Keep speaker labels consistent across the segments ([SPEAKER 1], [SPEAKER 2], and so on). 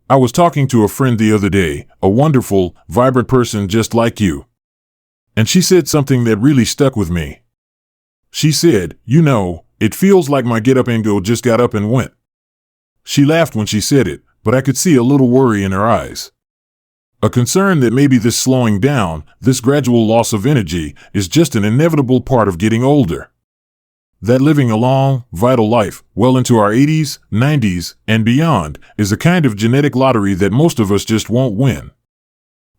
[SPEAKER 1] I was talking to a friend the other day, a wonderful, vibrant person just like you. And she said something that really stuck with me. She said, it feels like my get up and go just got up and went. She laughed when she said it, but I could see a little worry in her eyes. A concern that maybe this slowing down, this gradual loss of energy, is just an inevitable part of getting older. That living a long, vital life, well into our 80s, 90s, and beyond, is a kind of genetic lottery that most of us just won't win.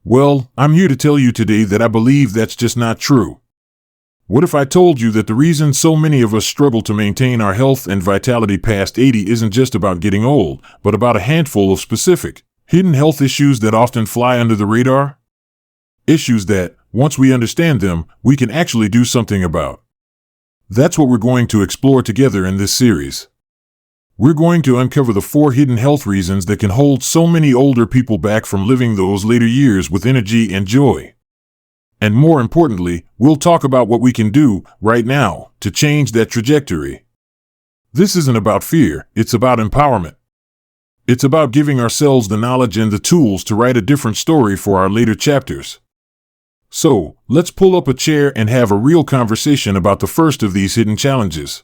[SPEAKER 1] Well, I'm here to tell you today that I believe that's just not true. What if I told you that the reason so many of us struggle to maintain our health and vitality past 80 isn't just about getting old, but about a handful of specific, hidden health issues that often fly under the radar? Issues that, once we understand them, we can actually do something about. That's what we're going to explore together in this series. We're going to uncover the 4 hidden health reasons that can hold so many older people back from living those later years with energy and joy. And more importantly, we'll talk about what we can do, right now, to change that trajectory. This isn't about fear, it's about empowerment. It's about giving ourselves the knowledge and the tools to write a different story for our later chapters. So, let's pull up a chair and have a real conversation about the first of these hidden challenges.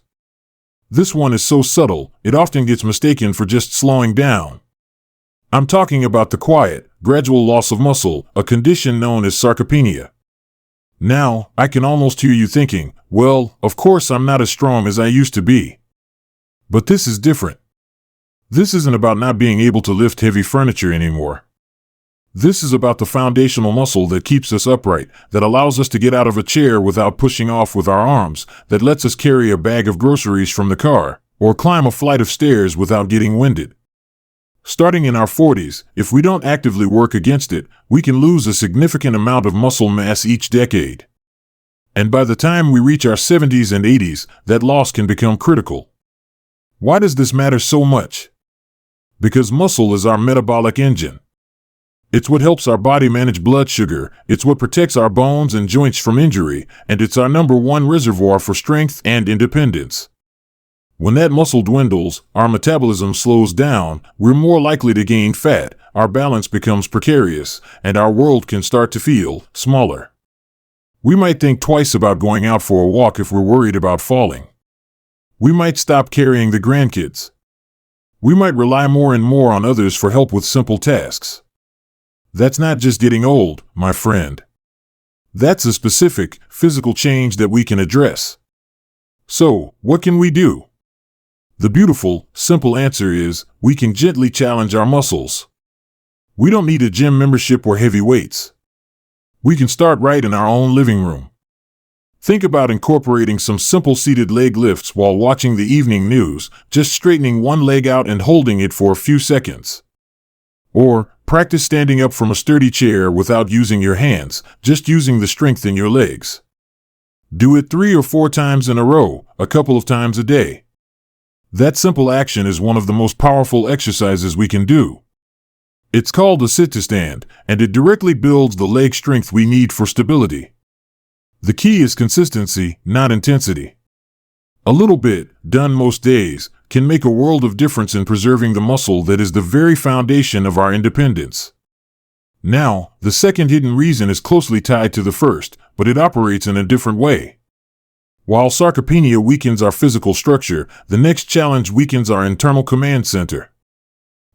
[SPEAKER 1] This one is so subtle, it often gets mistaken for just slowing down. I'm talking about the quiet, gradual loss of muscle, a condition known as sarcopenia. Now, I can almost hear you thinking, well, of course I'm not as strong as I used to be. But this is different. This isn't about not being able to lift heavy furniture anymore. This is about the foundational muscle that keeps us upright, that allows us to get out of a chair without pushing off with our arms, that lets us carry a bag of groceries from the car, or climb a flight of stairs without getting winded. Starting in our 40s, if we don't actively work against it, we can lose a significant amount of muscle mass each decade. And by the time we reach our 70s and 80s, that loss can become critical. Why does this matter so much? Because muscle is our metabolic engine. It's what helps our body manage blood sugar, it's what protects our bones and joints from injury, and it's our number 1 reservoir for strength and independence. When that muscle dwindles, our metabolism slows down, we're more likely to gain fat, our balance becomes precarious, and our world can start to feel smaller. We might think twice about going out for a walk if we're worried about falling. We might stop carrying the grandkids. We might rely more and more on others for help with simple tasks. That's not just getting old, my friend. That's a specific, physical change that we can address. So, what can we do? The beautiful, simple answer is, we can gently challenge our muscles. We don't need a gym membership or heavy weights. We can start right in our own living room. Think about incorporating some simple seated leg lifts while watching the evening news, just straightening one leg out and holding it for a few seconds. Or, practice standing up from a sturdy chair without using your hands, just using the strength in your legs. Do it 3 or 4 times in a row, a couple of times a day. That simple action is one of the most powerful exercises we can do. It's called a sit-to-stand, and it directly builds the leg strength we need for stability. The key is consistency, not intensity. A little bit, done most days, can make a world of difference in preserving the muscle that is the very foundation of our independence. Now, the second hidden reason is closely tied to the first, but it operates in a different way. While sarcopenia weakens our physical structure, the next challenge weakens our internal command center.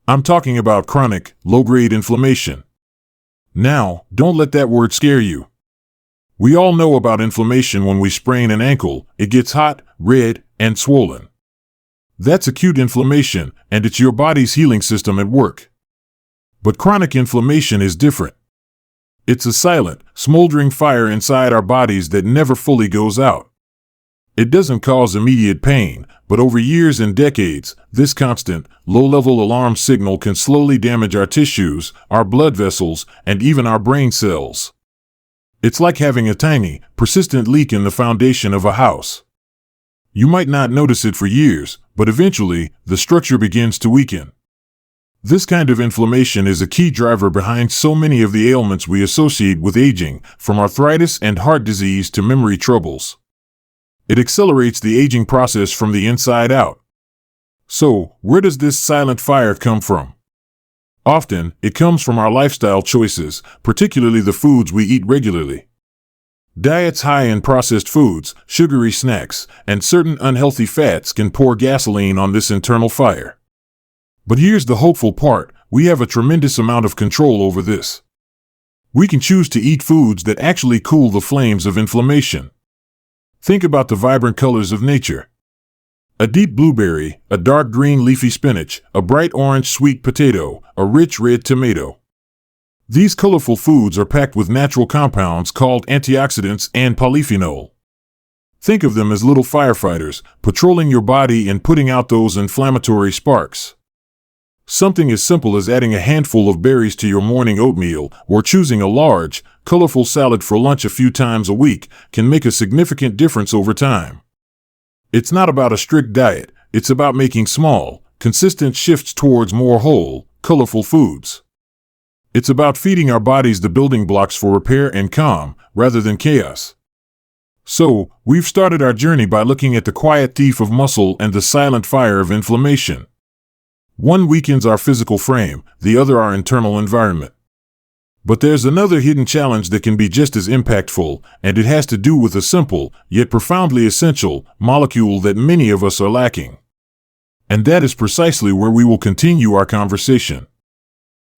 [SPEAKER 1] I'm talking about chronic, low-grade inflammation. Now, don't let that word scare you. We all know about inflammation when we sprain an ankle, it gets hot, red, and swollen. That's acute inflammation, and it's your body's healing system at work. But chronic inflammation is different. It's a silent, smoldering fire inside our bodies that never fully goes out. It doesn't cause immediate pain, but over years and decades, this constant, low-level alarm signal can slowly damage our tissues, our blood vessels, and even our brain cells. It's like having a tiny, persistent leak in the foundation of a house. You might not notice it for years, but eventually, the structure begins to weaken. This kind of inflammation is a key driver behind so many of the ailments we associate with aging, from arthritis and heart disease to memory troubles. It accelerates the aging process from the inside out. So, where does this silent fire come from? Often, it comes from our lifestyle choices, particularly the foods we eat regularly. Diets high in processed foods, sugary snacks, and certain unhealthy fats can pour gasoline on this internal fire. But here's the hopeful part: we have a tremendous amount of control over this. We can choose to eat foods that actually cool the flames of inflammation. Think about the vibrant colors of nature. A deep blueberry, a dark green leafy spinach, a bright orange sweet potato, a rich red tomato. These colorful foods are packed with natural compounds called antioxidants and polyphenol. Think of them as little firefighters, patrolling your body and putting out those inflammatory sparks. Something as simple as adding a handful of berries to your morning oatmeal or choosing a large, colorful salad for lunch a few times a week can make a significant difference over time. It's not about a strict diet, it's about making small, consistent shifts towards more whole, colorful foods. It's about feeding our bodies the building blocks for repair and calm, rather than chaos. So, we've started our journey by looking at the quiet thief of muscle and the silent fire of inflammation. One weakens our physical frame, the other our internal environment. But there's another hidden challenge that can be just as impactful, and it has to do with a simple, yet profoundly essential, molecule that many of us are lacking. And that is precisely where we will continue our conversation.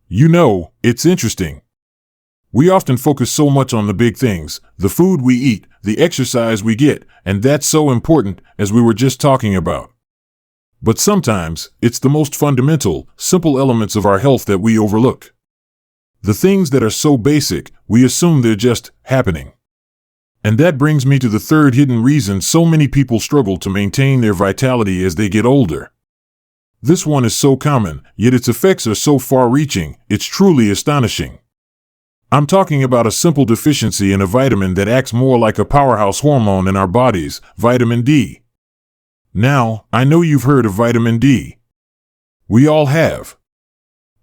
[SPEAKER 1] You know, it's interesting. We often focus so much on the big things, the food we eat, the exercise we get, and that's so important, as we were just talking about. But sometimes, it's the most fundamental, simple elements of our health that we overlook. The things that are so basic, we assume they're just happening. And that brings me to the third hidden reason so many people struggle to maintain their vitality as they get older. This one is so common, yet its effects are so far-reaching, it's truly astonishing. I'm talking about a simple deficiency in a vitamin that acts more like a powerhouse hormone in our bodies, vitamin D. Now, I know you've heard of vitamin D. We all have.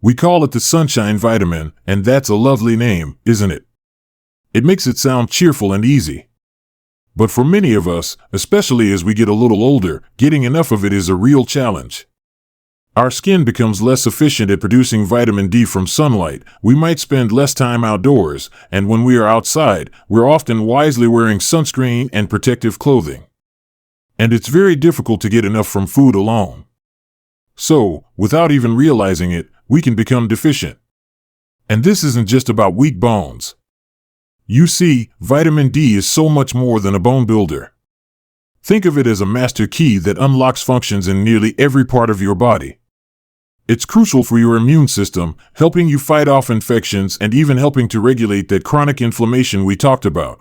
[SPEAKER 1] We call it the sunshine vitamin, and that's a lovely name, isn't it? It makes it sound cheerful and easy. But for many of us, especially as we get a little older, getting enough of it is a real challenge. Our skin becomes less efficient at producing vitamin D from sunlight, we might spend less time outdoors, and when we are outside, we're often wisely wearing sunscreen and protective clothing. And it's very difficult to get enough from food alone. So, without even realizing it, we can become deficient. And this isn't just about weak bones. You see, vitamin D is so much more than a bone builder. Think of it as a master key that unlocks functions in nearly every part of your body. It's crucial for your immune system, helping you fight off infections and even helping to regulate that chronic inflammation we talked about.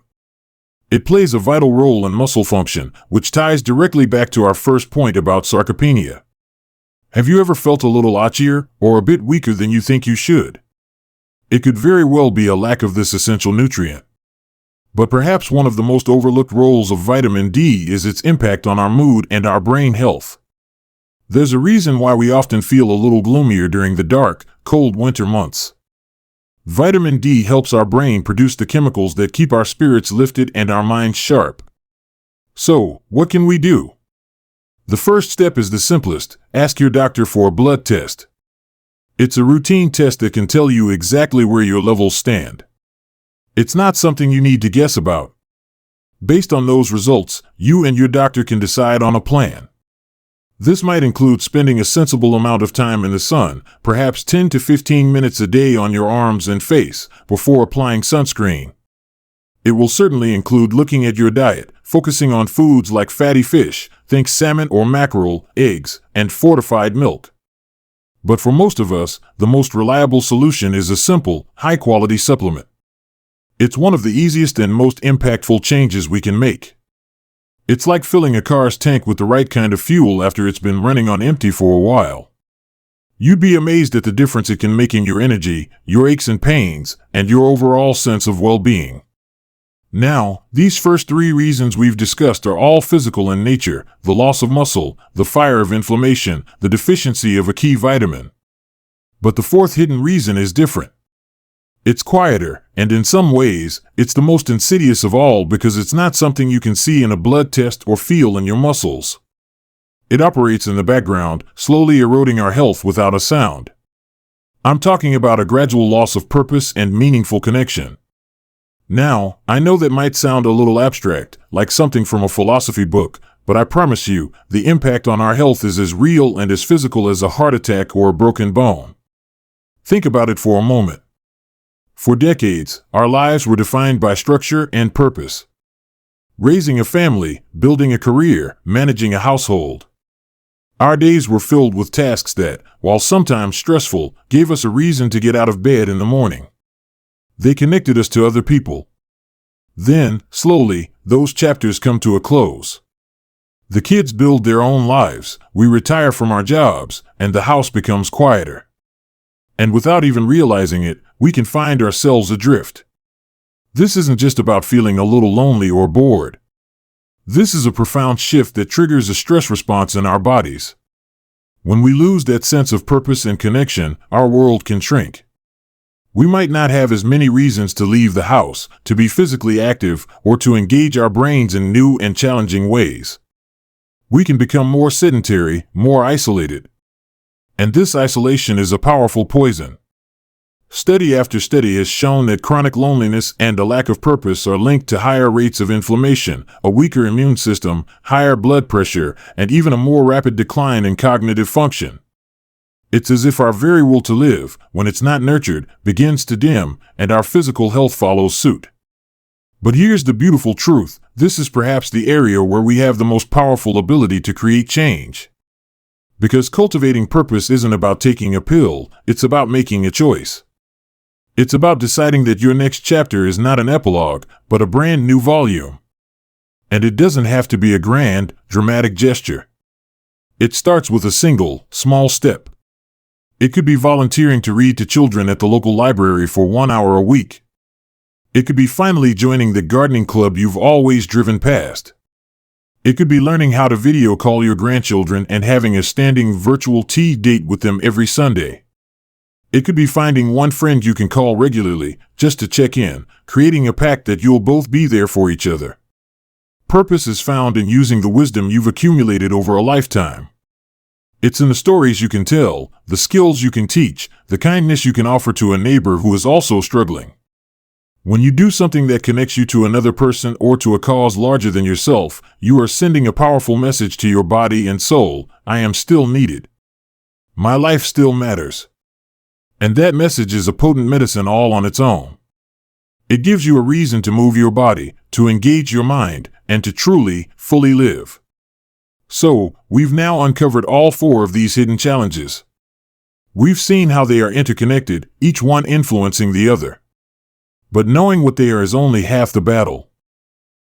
[SPEAKER 1] It plays a vital role in muscle function, which ties directly back to our first point about sarcopenia. Have you ever felt a little itchier or a bit weaker than you think you should? It could very well be a lack of this essential nutrient. But perhaps one of the most overlooked roles of vitamin D is its impact on our mood and our brain health. There's a reason why we often feel a little gloomier during the dark, cold winter months. Vitamin D helps our brain produce the chemicals that keep our spirits lifted and our minds sharp. So, what can we do? The first step is the simplest: ask your doctor for a blood test. It's a routine test that can tell you exactly where your levels stand. It's not something you need to guess about. Based on those results, you and your doctor can decide on a plan. This might include spending a sensible amount of time in the sun, perhaps 10 to 15 minutes a day on your arms and face, before applying sunscreen. It will certainly include looking at your diet, focusing on foods like fatty fish, think salmon or mackerel, eggs, and fortified milk. But for most of us, the most reliable solution is a simple, high-quality supplement. It's one of the easiest and most impactful changes we can make. It's like filling a car's tank with the right kind of fuel after it's been running on empty for a while. You'd be amazed at the difference it can make in your energy, your aches and pains, and your overall sense of well-being. Now, these first three reasons we've discussed are all physical in nature: the loss of muscle, the fire of inflammation, the deficiency of a key vitamin. But the fourth hidden reason is different. It's quieter, and in some ways, it's the most insidious of all because it's not something you can see in a blood test or feel in your muscles. It operates in the background, slowly eroding our health without a sound. I'm talking about a gradual loss of purpose and meaningful connection. Now, I know that might sound a little abstract, like something from a philosophy book, but I promise you, the impact on our health is as real and as physical as a heart attack or a broken bone. Think about it for a moment. For decades, our lives were defined by structure and purpose. Raising a family, building a career, managing a household. Our days were filled with tasks that, while sometimes stressful, gave us a reason to get out of bed in the morning. They connected us to other people. Then, slowly, those chapters come to a close. The kids build their own lives, we retire from our jobs, and the house becomes quieter. And without even realizing it, we can find ourselves adrift. This isn't just about feeling a little lonely or bored. This is a profound shift that triggers a stress response in our bodies. When we lose that sense of purpose and connection, our world can shrink. We might not have as many reasons to leave the house, to be physically active, or to engage our brains in new and challenging ways. We can become more sedentary, more isolated. And this isolation is a powerful poison. Study after study has shown that chronic loneliness and a lack of purpose are linked to higher rates of inflammation, a weaker immune system, higher blood pressure, and even a more rapid decline in cognitive function. It's as if our very will to live, when it's not nurtured, begins to dim, and our physical health follows suit. But here's the beautiful truth: this is perhaps the area where we have the most powerful ability to create change. Because cultivating purpose isn't about taking a pill, it's about making a choice. It's about deciding that your next chapter is not an epilogue, but a brand new volume. And it doesn't have to be a grand, dramatic gesture. It starts with a single, small step. It could be volunteering to read to children at the local library for 1 hour a week. It could be finally joining the gardening club you've always driven past. It could be learning how to video call your grandchildren and having a standing virtual tea date with them every Sunday. It could be finding one friend you can call regularly, just to check in, creating a pact that you'll both be there for each other. Purpose is found in using the wisdom you've accumulated over a lifetime. It's in the stories you can tell, the skills you can teach, the kindness you can offer to a neighbor who is also struggling. When you do something that connects you to another person or to a cause larger than yourself, you are sending a powerful message to your body and soul: I am still needed. My life still matters. And that message is a potent medicine all on its own. It gives you a reason to move your body, to engage your mind, and to truly, fully live. So, we've now uncovered all 4 of these hidden challenges. We've seen how they are interconnected, each one influencing the other. But knowing what they are is only half the battle.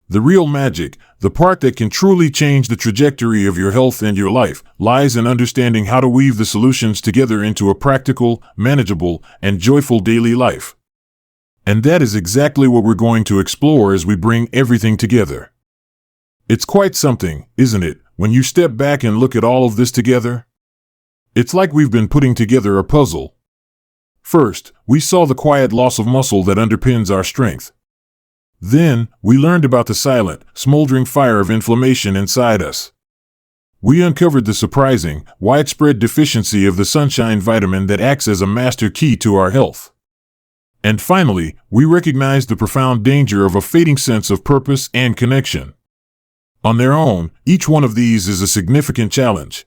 [SPEAKER 1] The real magic, the part that can truly change the trajectory of your health and your life, lies in understanding how to weave the solutions together into a practical, manageable, and joyful daily life. And that is exactly what we're going to explore as we bring everything together. It's quite something, isn't it, when you step back and look at all of this together? It's like we've been putting together a puzzle. First, we saw the quiet loss of muscle that underpins our strength. Then, we learned about the silent, smoldering fire of inflammation inside us. We uncovered the surprising, widespread deficiency of the sunshine vitamin that acts as a master key to our health. And finally, we recognized the profound danger of a fading sense of purpose and connection. On their own, each one of these is a significant challenge.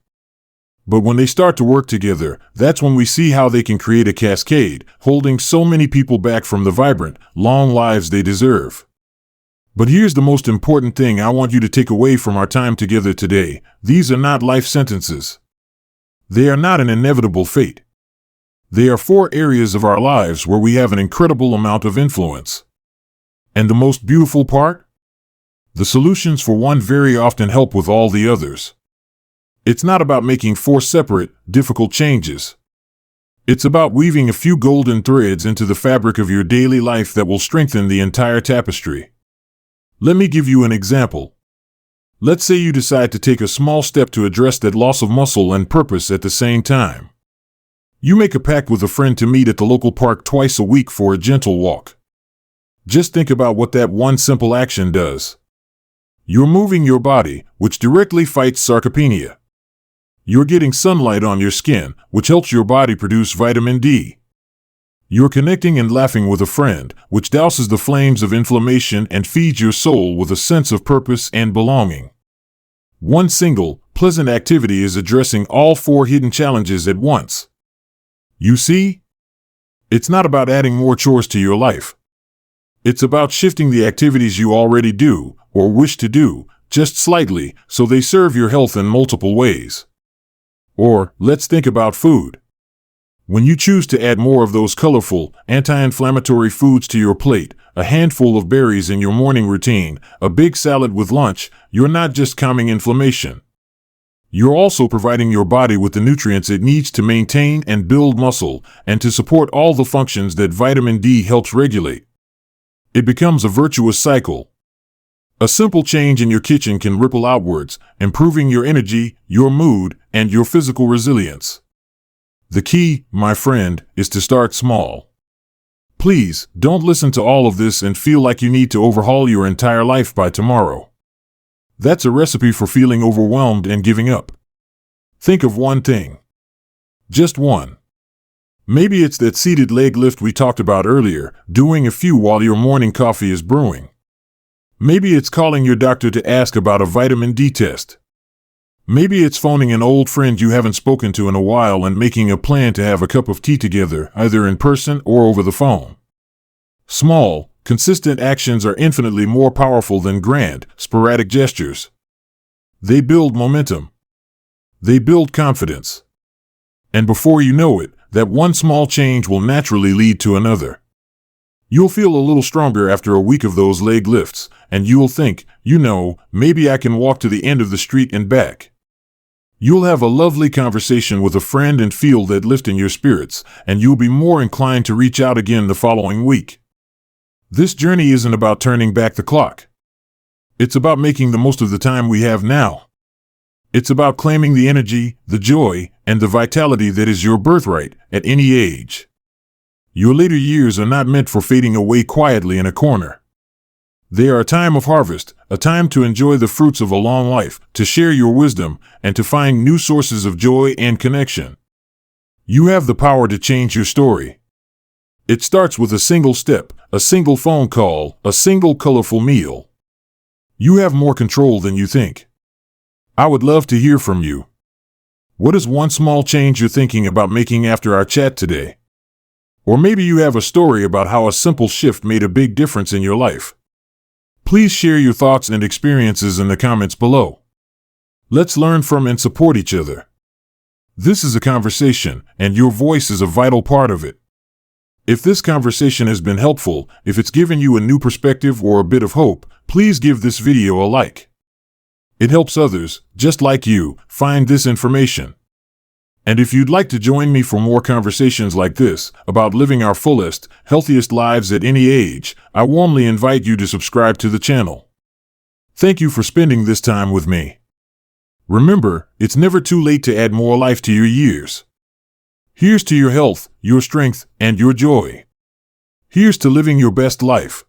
[SPEAKER 1] But when they start to work together, that's when we see how they can create a cascade, holding so many people back from the vibrant, long lives they deserve. But here's the most important thing I want you to take away from our time together today: these are not life sentences. They are not an inevitable fate. They are 4 areas of our lives where we have an incredible amount of influence. And the most beautiful part? The solutions for one very often help with all the others. It's not about making 4 separate, difficult changes. It's about weaving a few golden threads into the fabric of your daily life that will strengthen the entire tapestry. Let me give you an example. Let's say you decide to take a small step to address that loss of muscle and purpose at the same time. You make a pact with a friend to meet at the local park twice a week for a gentle walk. Just think about what that one simple action does. You're moving your body, which directly fights sarcopenia. You're getting sunlight on your skin, which helps your body produce vitamin D. You're connecting and laughing with a friend, which douses the flames of inflammation and feeds your soul with a sense of purpose and belonging. One single, pleasant activity is addressing all 4 hidden challenges at once. You see? It's not about adding more chores to your life. It's about shifting the activities you already do, or wish to do, just slightly, so they serve your health in multiple ways. Or, let's think about food. When you choose to add more of those colorful, anti-inflammatory foods to your plate, a handful of berries in your morning routine, a big salad with lunch, you're not just calming inflammation. You're also providing your body with the nutrients it needs to maintain and build muscle, and to support all the functions that vitamin D helps regulate. It becomes a virtuous cycle. A simple change in your kitchen can ripple outwards, improving your energy, your mood, and your physical resilience. The key, my friend, is to start small. Please, don't listen to all of this and feel like you need to overhaul your entire life by tomorrow. That's a recipe for feeling overwhelmed and giving up. Think of one thing. Just one. Maybe it's that seated leg lift we talked about earlier, doing a few while your morning coffee is brewing. Maybe it's calling your doctor to ask about a vitamin D test. Maybe it's phoning an old friend you haven't spoken to in a while and making a plan to have a cup of tea together, either in person or over the phone. Small, consistent actions are infinitely more powerful than grand, sporadic gestures. They build momentum. They build confidence. And before you know it, that one small change will naturally lead to another. You'll feel a little stronger after a week of those leg lifts, and you'll think, maybe I can walk to the end of the street and back. You'll have a lovely conversation with a friend and feel that lift in your spirits, and you'll be more inclined to reach out again the following week. This journey isn't about turning back the clock. It's about making the most of the time we have now. It's about claiming the energy, the joy, and the vitality that is your birthright at any age. Your later years are not meant for fading away quietly in a corner. They are a time of harvest, a time to enjoy the fruits of a long life, to share your wisdom, and to find new sources of joy and connection. You have the power to change your story. It starts with a single step, a single phone call, a single colorful meal. You have more control than you think. I would love to hear from you. What is one small change you're thinking about making after our chat today? Or maybe you have a story about how a simple shift made a big difference in your life. Please share your thoughts and experiences in the comments below. Let's learn from and support each other. This is a conversation, and your voice is a vital part of it. If this conversation has been helpful, if it's given you a new perspective or a bit of hope, please give this video a like. It helps others, just like you, find this information. And if you'd like to join me for more conversations like this, about living our fullest, healthiest lives at any age, I warmly invite you to subscribe to the channel. Thank you for spending this time with me. Remember, it's never too late to add more life to your years. Here's to your health, your strength, and your joy. Here's to living your best life.